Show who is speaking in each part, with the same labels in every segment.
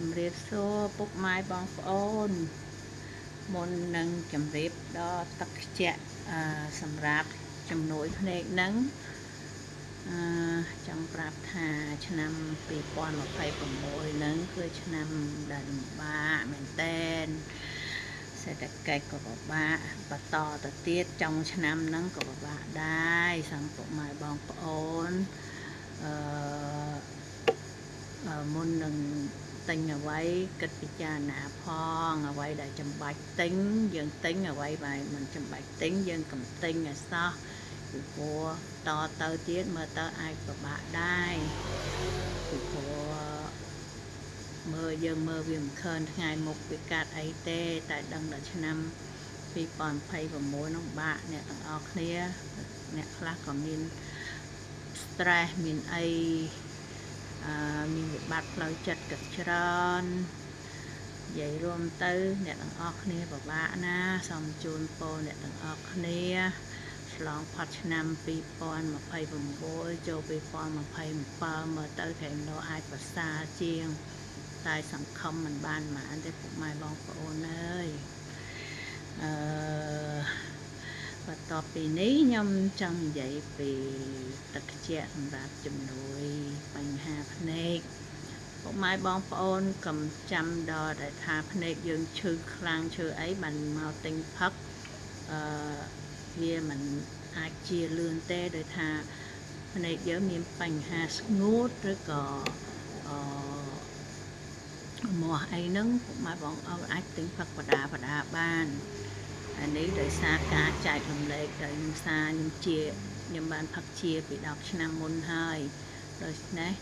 Speaker 1: ជំរាបសួរពុកម៉ែបងប្អូនមុននឹងជម្រាបដល់ទឹកខ្ជាក់សម្រាប់ជំនួយភ្នែកនឹងចង់ប្រាប់ថាឆ្នាំ2026នឹងគឺឆ្នាំដែលលំបាកមែនទែនសេដ្ឋកិច្ចក៏ពិបាកបន្តទៅទៀតចុងឆ្នាំហ្នឹងក៏ពិបាកដែរសំពុកម៉ែបងប្អូនមុននឹងទិញអ្វីគិតពិចារណាផងអ្វីដែលចាំបាច់ទិញយើងទិញអ្វីដែលមិនចាំបាច់ទិញយើងកុំទិញឲ្យសោះពីព្រោះតទៅទៀតមើលទៅអាចពិបាកដែរពីព្រោះយើងមើលវាមិនឃើញថ្ងៃមុខវាកាត់អីទេតែដឹងដល់ឆ្នាំ2026នោះបាក់អ្នកទាំងអស់គ្នាអ្នកខ្លះក៏មាន stress មានអីមានវិបត្តិផ្លូវចិត្តក៏ច្រើននិយាយរួមទៅអ្នកទាំងអស់គ្នាពិបាកណាសូមជូនពរអ្នកទាំងអស់គ្នាឆ្លងផុតឆ្នាំ2026ចូល2027មើលទៅថ្ងៃនោះអាចប្រសើរជាងតែសង្ឃឹមមិនបានប៉ុន្មានទេពុកម៉ែបងប្អូនអើយបន្ទាប់ពីនេះខ្ញុំចង់និយាយពីទឹកខ្ជាក់សម្រាប់ជំនួយបញ្ហាភ្នែកពុកម៉ែបងប្អូនកុំចាំដល់តែថាភ្នែកយើងឈឺខ្លាំងឈឺអីបានមកទិញផឹកវាមិនអាចជាលឿនទេដោយថាភ្នែកយើងមានបញ្ហាស្ងួតឬក៏មាស់អីហ្នឹងពុកម៉ែបងប្អូនអាចទិញផឹកបដាបានអានេះដោយសារការចែករំលែកដោយខ្ញុំបានផឹកជាពី10ឆ្នាំមុនហើយដូច្នេះ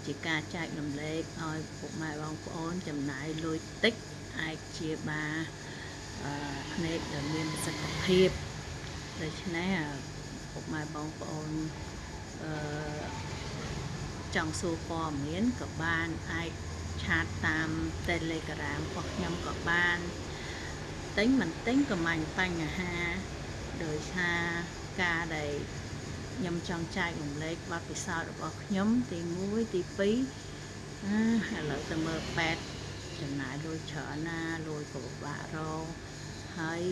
Speaker 1: ជាការចែករំលែកឲ្យពុកម៉ែបងប្អូនចំណាយលុយតិចអាចជាបានភ្នែកដែលមានប្រសិទ្ធភាពដូច្នេះពុកម៉ែបងប្អូនចង់សួរព័ត៌មានក៏បានអាចឆាតតាម Telegram របស់ខ្ញុំក៏បានទិញមិនទិញក៏មិនបញ្ហាដោយសារការដែលខ្ញុំចង់ចែករំលែកបទពិសោធន៍របស់ខ្ញុំទី1ទី2ឥឡូវទៅមើលពេទ្យចំណាយលុយច្រើនណាលុយក៏ពិបាករកហើយ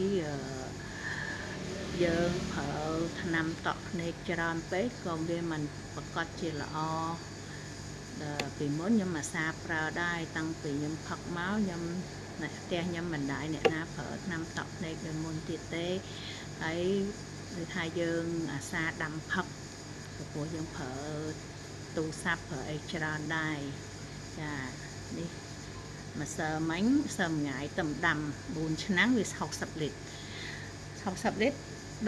Speaker 1: យើងប្រើថ្នាំតក់ភ្នែកច្រើនពេកក៏វាមិនប្រកបជាល្អពីមុនខ្ញុំអាសាប្រើដែរតាំងពីខ្ញុំផឹកមកខ្ញុំនៅផ្ទះខ្ញុំមិនដែរអ្នកណាប្រើថ្នាំតក់ភ្នែកដូចមុនទៀតទេហើយដូចថាយើងអាសាដាំផឹកព្រោះយើងប្រើទូរស័ព្ទប្រើអីច្រើនដែរចានេះម្សិលមិញសើមងាយទៅដាំ4ឆ្នាំវា60លីត្រ60លីត្រ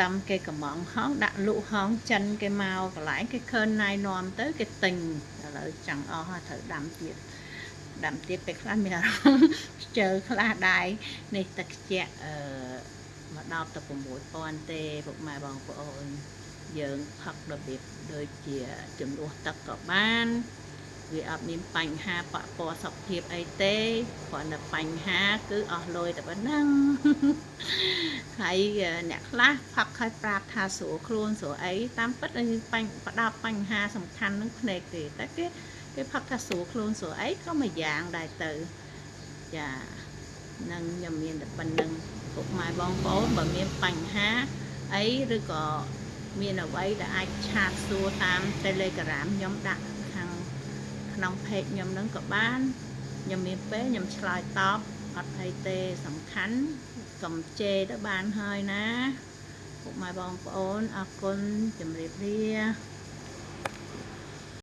Speaker 1: ដាំគេកំងហងដាក់លក់ហងចិនគេមកកន្លែងគេឃើញណៃនាំទៅគេទិញឥឡូវចង់អស់ហើយត្រូវដាំទៀតពេលខ្លះមានអារម្មណ៍ជើខ្លះដែរនេះទឹកខ្ជាក់មកដល់ទៅ6000ទេពុកម៉ែបងប្អូនយើងផឹករបៀបដូចជាចំនួនទឹកក៏បានវាអត់មានបញ្ហាប៉ះពាល់សុខភាពអីទេគ្រាន់តែបញ្ហាគឺអស់លុយតែប៉ុណ្ណឹងហើយអ្នកខ្លះផឹកឲ្យប្រាប់ថាស្រួលខ្លួនស្រួលអីតាមពិតបដោតបញ្ហាសំខាន់នឹងភ្នែកទេតែគេផឹកថាស្រួលខ្លួនស្រួលអីក៏មួយយ៉ាងដែរទៅចានឹងខ្ញុំមានតែប៉ុណ្្នឹងពុកម៉ែបងប្អូនបើមានបញ្ហាអីឬក៏មានអ្វីដែលអាចឆាតសួរតាម Telegram ខ្ញុំដាក់ខាងក្នុងเพจខ្ញុំនឹងក៏បានខ្ញុំមានពេលខ្ញុំឆ្លើយតបអត់អីទេសំខាន់កុំជេរទៅបានហើយណាពុកម៉ែបងប្អូនអរគុណជម្រាបលា